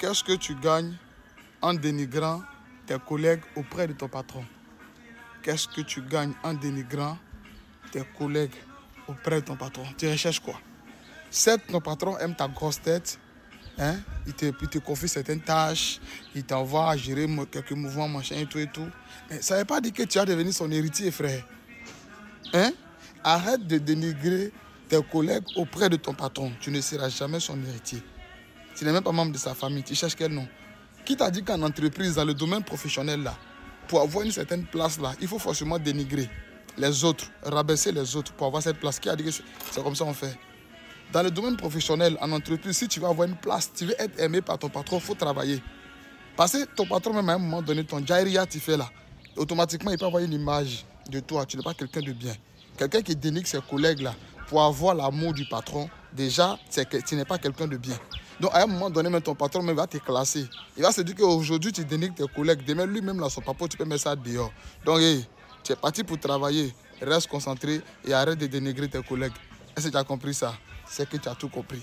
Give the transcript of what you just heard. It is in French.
Qu'est-ce que tu gagnes en dénigrant tes collègues auprès de ton patron? Qu'est-ce que tu gagnes en dénigrant tes collègues auprès de ton patron? Tu recherches quoi? Certes, ton patron aime ta grosse tête, hein? Il te confie certaines tâches, il t'envoie à gérer quelques mouvements, machin et tout et tout. Mais ça ne veut pas dire que tu vas devenir son héritier, frère. Hein? Arrête de dénigrer tes collègues auprès de ton patron. Tu ne seras jamais son héritier. Tu n'es même pas membre de sa famille. Tu cherches quel nom? Qui t'a dit qu'en entreprise, dans le domaine professionnel, là, pour avoir une certaine place, là, il faut forcément dénigrer les autres, rabaisser les autres pour avoir cette place? Qui a dit que c'est comme ça qu'on fait? Dans le domaine professionnel, en entreprise, si tu veux avoir une place, tu veux être aimé par ton patron, il faut travailler. Parce que ton patron, même à un moment donné, ton jairia, tu fais là, automatiquement, il peut avoir une image de toi. Tu n'es pas quelqu'un de bien. Quelqu'un qui dénigre ses collègues là, pour avoir l'amour du patron, déjà, tu n'es pas quelqu'un de bien. Donc, à un moment donné, même ton patron même va te classer. Il va se dire qu'aujourd'hui, tu dénigres tes collègues. Demain, lui-même, là, son papa, tu peux mettre ça dehors. Donc, hey, tu es parti pour travailler. Reste concentré et arrête de dénigrer tes collègues. Est-ce que tu as compris ça? C'est que tu as tout compris.